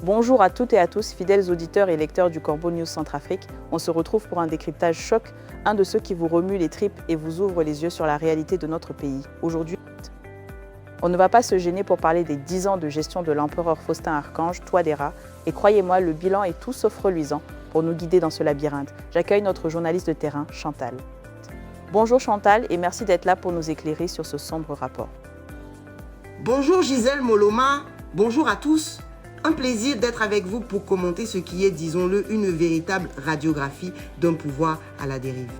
Bonjour à toutes et à tous, fidèles auditeurs et lecteurs du Corbeau News Centrafrique. On se retrouve pour un décryptage choc, un de ceux qui vous remue les tripes et vous ouvre les yeux sur la réalité de notre pays. Aujourd'hui, on ne va pas se gêner pour parler des 10 ans de gestion de l'empereur Faustin Archange Touadéra. Et croyez-moi, le bilan est tout sauf reluisant pour nous guider dans ce labyrinthe. J'accueille notre journaliste de terrain, Chantal. Bonjour Chantal et merci d'être là pour nous éclairer sur ce sombre rapport. Bonjour Gisèle Moloma, bonjour à tous. Un plaisir d'être avec vous pour commenter ce qui est, disons-le, une véritable radiographie d'un pouvoir à la dérive.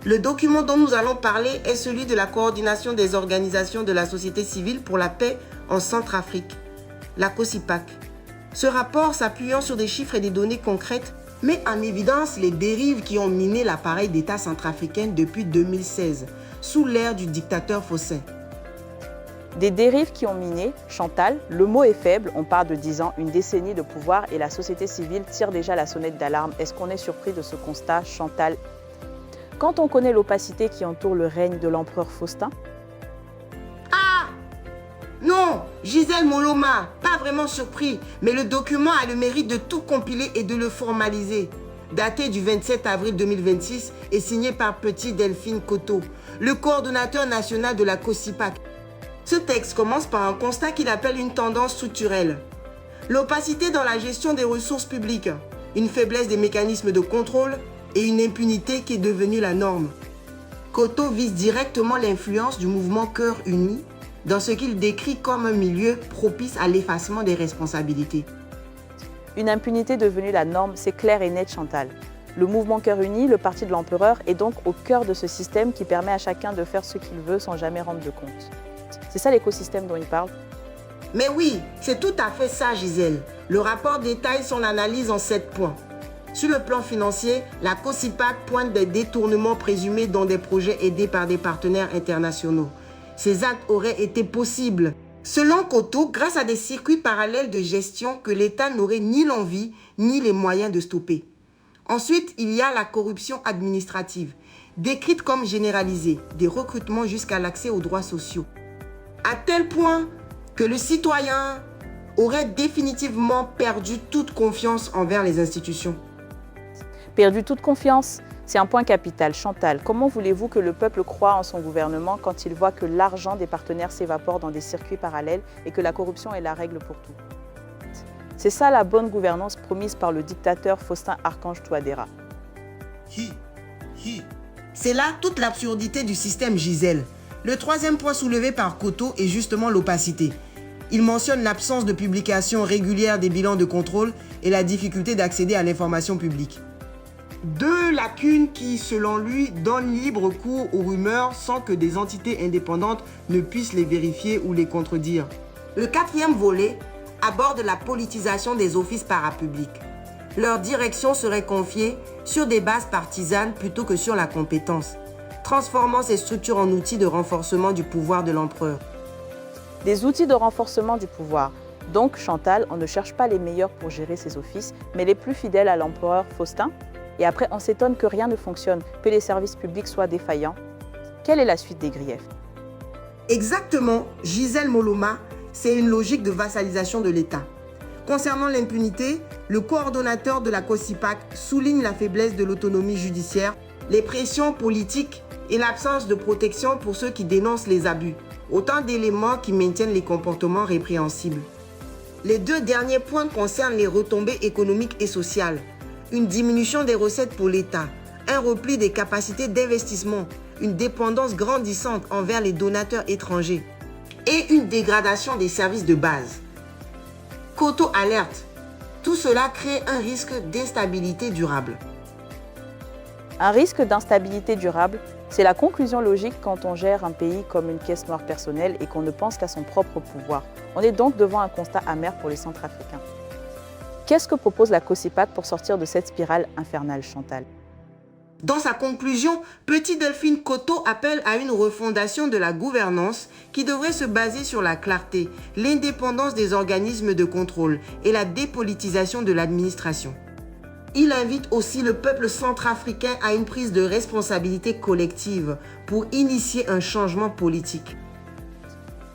Le document dont nous allons parler est celui de la coordination des organisations de la société civile pour la paix en Centrafrique, la COSIPAC. Ce rapport, s'appuyant sur des chiffres et des données concrètes, met en évidence les dérives qui ont miné l'appareil d'État centrafricain depuis 2016, sous l'ère du dictateur Faustin. Des dérives qui ont miné, Chantal, le mot est faible, on parle de 10 ans, une décennie de pouvoir et la société civile tire déjà la sonnette d'alarme. Est-ce qu'on est surpris de ce constat, Chantal? Quand on connaît l'opacité qui entoure le règne de l'empereur Faustin? Ah! Non, Gisèle Moloma, pas vraiment surpris, mais le document a le mérite de tout compiler et de le formaliser. Daté du 27 avril 2026 et signé par Petit Delphine Coteau, le coordonnateur national de la COSIPAC. Ce texte commence par un constat qu'il appelle une tendance structurelle. L'opacité dans la gestion des ressources publiques, une faiblesse des mécanismes de contrôle et une impunité qui est devenue la norme. Coteau vise directement l'influence du mouvement Cœur Uni dans ce qu'il décrit comme un milieu propice à l'effacement des responsabilités. Une impunité devenue la norme, c'est clair et net, Chantal. Le mouvement Cœur Uni, le parti de l'empereur, est donc au cœur de ce système qui permet à chacun de faire ce qu'il veut sans jamais rendre de compte. C'est ça l'écosystème dont il parle? Mais oui, c'est tout à fait ça, Gisèle. Le rapport détaille son analyse en 7 points. Sur le plan financier, la COSIPAC pointe des détournements présumés dans des projets aidés par des partenaires internationaux. Ces actes auraient été possibles, selon Coteau, grâce à des circuits parallèles de gestion que l'État n'aurait ni l'envie ni les moyens de stopper. Ensuite, il y a la corruption administrative, décrite comme généralisée, des recrutements jusqu'à l'accès aux droits sociaux. À tel point que le citoyen aurait définitivement perdu toute confiance envers les institutions. Perdu toute confiance, c'est un point capital. Chantal, comment voulez-vous que le peuple croie en son gouvernement quand il voit que l'argent des partenaires s'évapore dans des circuits parallèles et que la corruption est la règle pour tout? C'est ça la bonne gouvernance promise par le dictateur Faustin Archange Touadéra. C'est là toute l'absurdité du système, Gisèle. Le troisième point soulevé par Coteau est justement l'opacité. Il mentionne l'absence de publication régulière des bilans de contrôle et la difficulté d'accéder à l'information publique. Deux lacunes qui, selon lui, donnent libre cours aux rumeurs sans que des entités indépendantes ne puissent les vérifier ou les contredire. Le quatrième volet aborde la politisation des offices parapublics. Leur direction serait confiée sur des bases partisanes plutôt que sur la compétence, transformant ces structures en outils de renforcement du pouvoir de l'empereur. Des outils de renforcement du pouvoir. Donc, Chantal, on ne cherche pas les meilleurs pour gérer ces offices, mais les plus fidèles à l'empereur Faustin. Et après, on s'étonne que rien ne fonctionne, que les services publics soient défaillants. Quelle est la suite des griefs? Exactement, Gisèle Moloma, c'est une logique de vassalisation de l'État. Concernant l'impunité, le coordonnateur de la COSIPAC souligne la faiblesse de l'autonomie judiciaire, les pressions politiques et l'absence de protection pour ceux qui dénoncent les abus. Autant d'éléments qui maintiennent les comportements répréhensibles. Les deux derniers points concernent les retombées économiques et sociales. Une diminution des recettes pour l'État, un repli des capacités d'investissement, une dépendance grandissante envers les donateurs étrangers et une dégradation des services de base. Coteau alerte, tout cela crée un risque d'instabilité durable. Un risque d'instabilité durable, c'est la conclusion logique quand on gère un pays comme une caisse noire personnelle et qu'on ne pense qu'à son propre pouvoir. On est donc devant un constat amer pour les Centrafricains. Qu'est-ce que propose la COSIPAC pour sortir de cette spirale infernale, Chantal? Dans sa conclusion, Petit Delphine Coteau appelle à une refondation de la gouvernance qui devrait se baser sur la clarté, l'indépendance des organismes de contrôle et la dépolitisation de l'administration. Il invite aussi le peuple centrafricain à une prise de responsabilité collective pour initier un changement politique.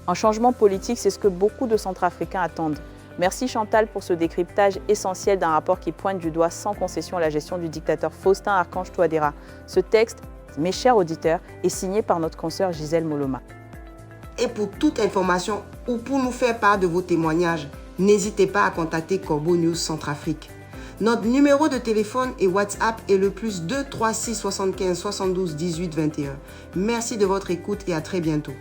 Un changement politique, c'est ce que beaucoup de Centrafricains attendent. Merci Chantal pour ce décryptage essentiel d'un rapport qui pointe du doigt sans concession la gestion du dictateur Faustin Archange Touadéra. Ce texte, mes chers auditeurs, est signé par notre consoeur Gisèle Moloma. Et pour toute information ou pour nous faire part de vos témoignages, n'hésitez pas à contacter Corbeau News Centrafrique. Notre numéro de téléphone et WhatsApp est le +2 36 75 72 18 21. Merci de votre écoute et à très bientôt.